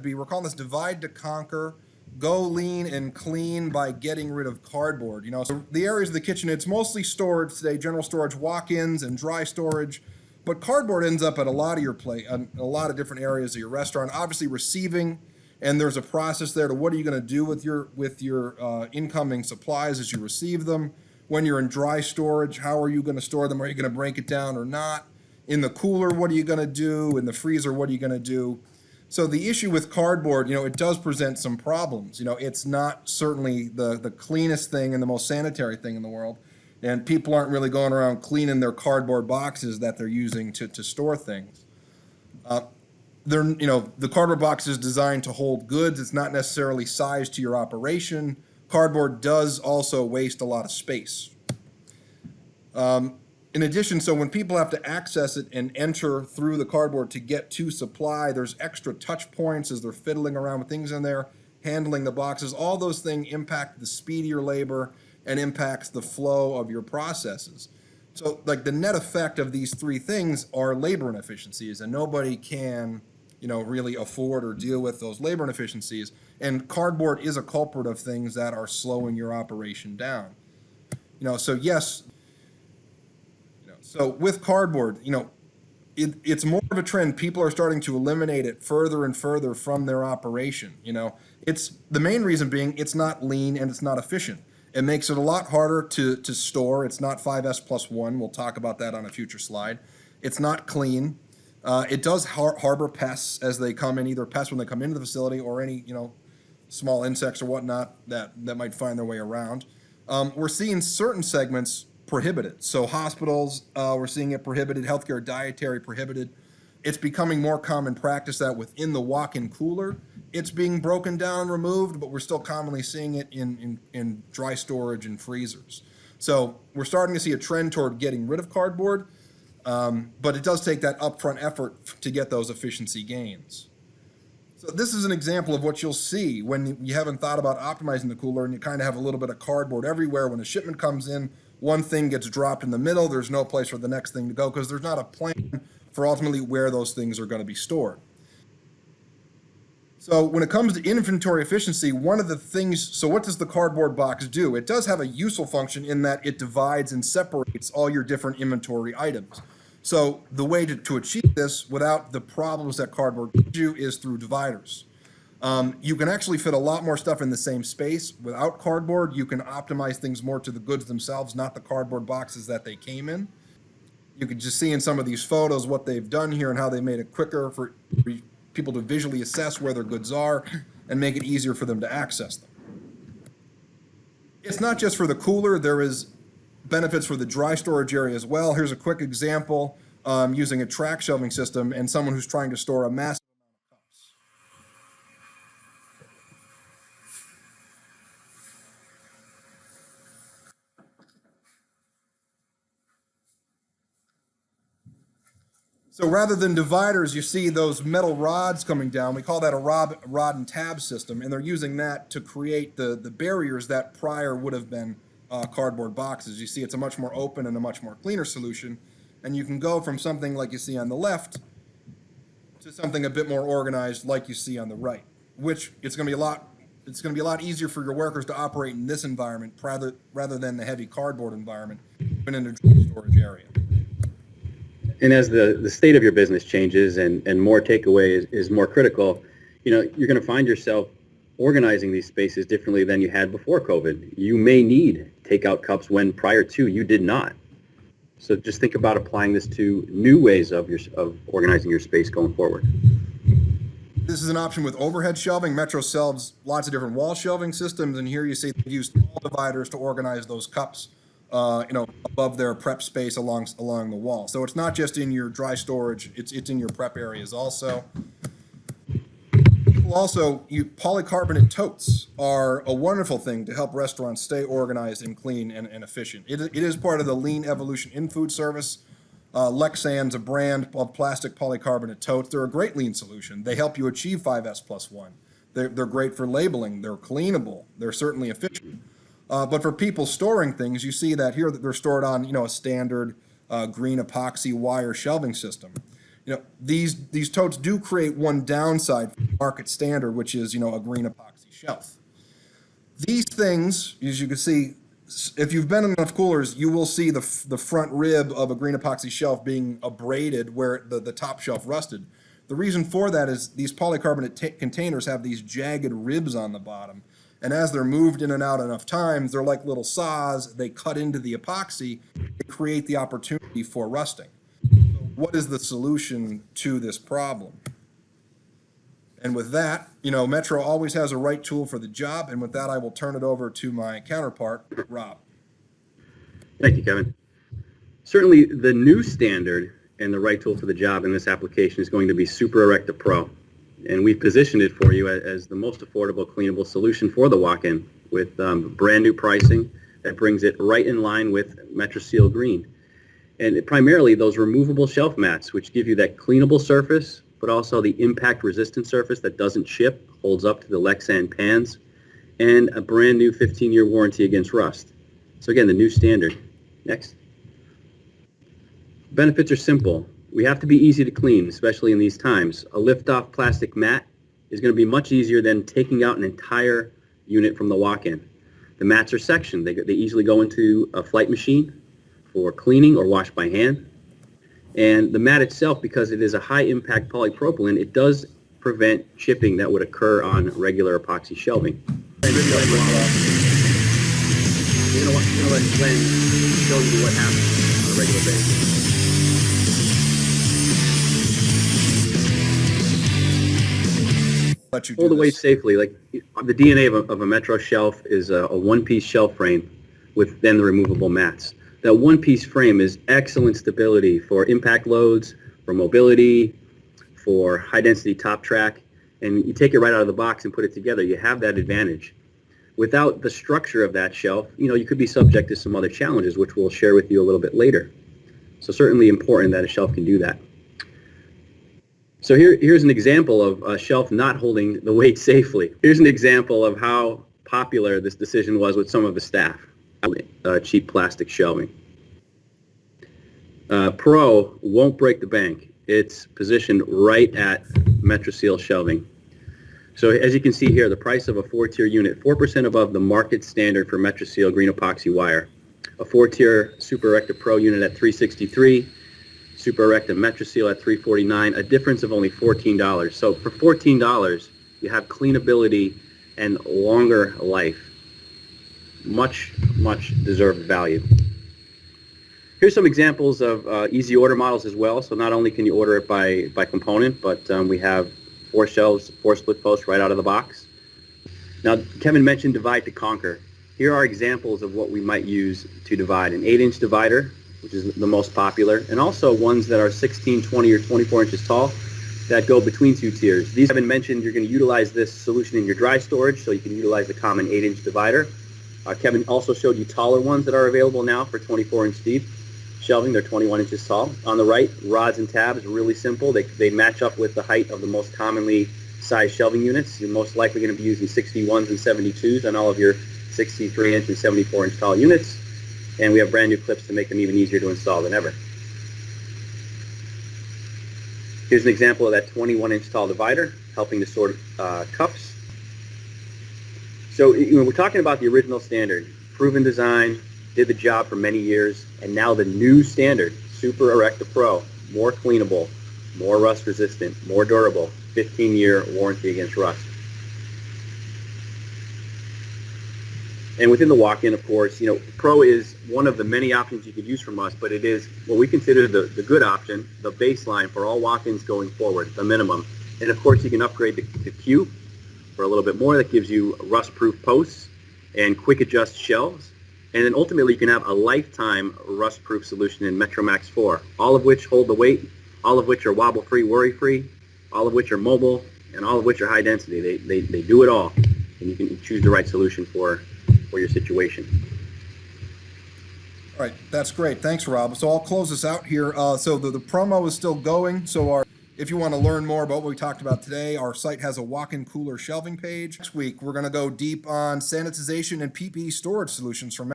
be, we're calling this divide to conquer, go lean and clean by getting rid of cardboard. So the areas of the kitchen, it's mostly storage today, general storage, walk-ins and dry storage. But cardboard ends up at a lot of your plate, a lot of different areas of your restaurant. Obviously, receiving, and there's a process there to what are you going to do with your incoming supplies as you receive them. When you're in dry storage, how are you going to store them? Are you going to break it down or not? In the cooler, what are you going to do? In the freezer, what are you going to do? So the issue with cardboard, it does present some problems. It's not certainly the cleanest thing and the most sanitary thing in the world. And people aren't really going around cleaning their cardboard boxes that they're using to store things. The cardboard box is designed to hold goods. It's not necessarily sized to your operation. Cardboard does also waste a lot of space. In addition, so when people have to access it and enter through the cardboard to get to supply, there's extra touch points as they're fiddling around with things in there, handling the boxes. All those things impact the speed of your labor and impacts the flow of your processes. So like the net effect of these three things are labor inefficiencies, and nobody can, really afford or deal with those labor inefficiencies. And cardboard is a culprit of things that are slowing your operation down. So yes, so with cardboard, it's more of a trend. People are starting to eliminate it further and further from their operation. It's the main reason being it's not lean and it's not efficient. It makes it a lot harder to store. It's not 5S+1. We'll talk about that on a future slide. It's not clean. It does harbor pests as they come in, either pests when they come into the facility or any, small insects or whatnot that might find their way around. We're seeing certain segments prohibited. So hospitals, we're seeing it prohibited, healthcare, dietary prohibited. It's becoming more common practice that within the walk-in cooler, it's being broken down and removed, but we're still commonly seeing it in dry storage and freezers. So we're starting to see a trend toward getting rid of cardboard, but it does take that upfront effort to get those efficiency gains. So this is an example of what you'll see when you haven't thought about optimizing the cooler and you kind of have a little bit of cardboard everywhere. When a shipment comes in, one thing gets dropped in the middle, there's no place for the next thing to go because there's not a plan for ultimately where those things are going to be stored. So when it comes to inventory efficiency, one of the things, so what does the cardboard box do? It does have a useful function in that it divides and separates all your different inventory items. So the way to achieve this without the problems that cardboard gives you is through dividers. You can actually fit a lot more stuff in the same space. Without cardboard, you can optimize things more to the goods themselves, not the cardboard boxes that they came in. You can just see in some of these photos what they've done here and how they made it quicker for people to visually assess where their goods are and make it easier for them to access them. It's not just for the cooler, there is benefits for the dry storage area as well. Here's a quick example using a track shelving system and someone who's trying to store a massive amount of cups. So rather than dividers, you see those metal rods coming down. We call that a rod and tab system, and they're using that to create the barriers that prior would have been cardboard boxes. You see it's a much more open and a much more cleaner solution, and you can go from something like you see on the left to something a bit more organized like you see on the right, which it's going to be a lot easier for your workers to operate in this environment rather than the heavy cardboard environment, even in a dry storage area. And as the state of your business changes and more takeaway is more critical, you're going to find yourself organizing these spaces differently than you had before COVID. You may need takeout cups when prior to you did not. So just think about applying this to new ways of organizing your space going forward. This is an option with overhead shelving. Metro sells lots of different wall shelving systems, and here you see they've used small dividers to organize those cups above their prep space along the wall. So it's not just in your dry storage, it's in your prep areas also. Polycarbonate totes are a wonderful thing to help restaurants stay organized and clean and efficient. It is part of the lean evolution in food service. Lexan's a brand of plastic polycarbonate totes. They're a great lean solution. They help you achieve 5S+1. They're great for labeling. They're cleanable. They're certainly efficient. But for people storing things, you see that here that they're stored on a standard green epoxy wire shelving system. These totes do create one downside for market standard, which is, a green epoxy shelf. These things, as you can see, if you've been in enough coolers, you will see the front rib of a green epoxy shelf being abraded where the top shelf rusted. The reason for that is these polycarbonate containers have these jagged ribs on the bottom. And as they're moved in and out enough times, they're like little saws. They cut into the epoxy. They create the opportunity for rusting. So what is the solution to this problem? And with that, Metro always has a right tool for the job. And with that, I will turn it over to my counterpart, Rob. Thank you, Kevin. Certainly, the new standard and the right tool for the job in this application is going to be Super Erecta Pro. And we've positioned it for you as the most affordable cleanable solution for the walk-in with brand new pricing that brings it right in line with MetroSeal Green. And primarily those removable shelf mats, which give you that cleanable surface, but also the impact-resistant surface that doesn't chip, holds up to the Lexan pans, and a brand new 15-year warranty against rust. So again, the new standard. Next. Benefits are simple. We have to be easy to clean, especially in these times. A lift-off plastic mat is going to be much easier than taking out an entire unit from the walk-in. The mats are sectioned. They easily go into a flight machine for cleaning or washed by hand. And the mat itself, because it is a high-impact polypropylene, it does prevent chipping that would occur on regular epoxy shelving. We're going to let Glenn show you what happens on a regular basis. Hold the weight safely. Like the DNA of a Metro shelf is a one-piece shelf frame with then the removable mats. That one-piece frame is excellent stability for impact loads, for mobility, for high-density top track, and you take it right out of the box and put it together. You have that advantage. Without the structure of that shelf, you could be subject to some other challenges, which we'll share with you a little bit later. So certainly important that a shelf can do that. So here's an example of a shelf not holding the weight safely. Here's an example of how popular this decision was with some of the staff. Cheap plastic shelving. Pro won't break the bank. It's positioned right at MetroSeal shelving. So as you can see here, the price of a 4-tier unit, 4% above the market standard for MetroSeal green epoxy wire. A 4-tier Super Erecta Pro unit at $363. Super Erecta MetroSeal at $349, a difference of only $14. So for $14, you have cleanability and longer life. Much, much deserved value. Here's some examples of easy order models as well. So not only can you order it by component, but we have 4 shelves, 4 split posts right out of the box. Now, Kevin mentioned divide to conquer. Here are examples of what we might use to divide. An 8-inch divider, which is the most popular, and also ones that are 16, 20, or 24 inches tall that go between 2 tiers. These have been mentioned. You're going to utilize this solution in your dry storage, so you can utilize the common 8-inch divider. Kevin also showed you taller ones that are available now for 24-inch deep shelving. They're 21 inches tall. On the right, rods and tabs, really simple. They match up with the height of the most commonly sized shelving units. You're most likely going to be using 61s and 72s on all of your 63-inch and 74-inch tall units. And we have brand new clips to make them even easier to install than ever. Here's an example of that 21-inch tall divider, helping to sort cups. So we're talking about the original standard, proven design, did the job for many years, and now the new standard, Super Erecta Pro, more cleanable, more rust resistant, more durable, 15-year warranty against rust. And within the walk-in, of course, Pro is one of the many options you could use from us, but it is what we consider the good option, the baseline for all walk-ins going forward, the minimum. And of course, you can upgrade to Q for a little bit more. That gives you rust-proof posts and quick adjust shelves. And then ultimately, you can have a lifetime rust-proof solution in MetroMax 4, all of which hold the weight, all of which are wobble-free, worry-free, all of which are mobile, and all of which are high density. They do it all, and you can choose the right solution for your situation. All right, that's great. Thanks, Rob. So I'll close this out here. So the promo is still going. So if you want to learn more about what we talked about today, our site has a walk-in cooler shelving page. Next week, we're going to go deep on sanitization and PPE storage solutions for